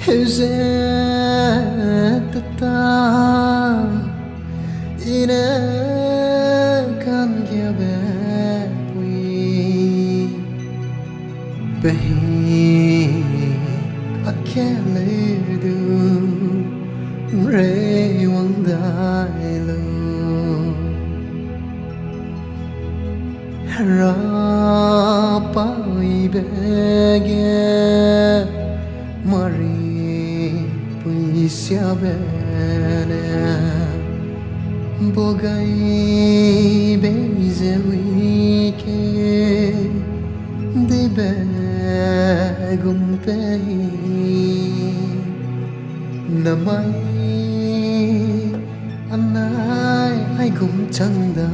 Hüzetata ine kan gebe pui behi akele du re wang dai lo ra pa ibege mari Sia bene bogai beize wike de begum pehi namai anai ai gum chanda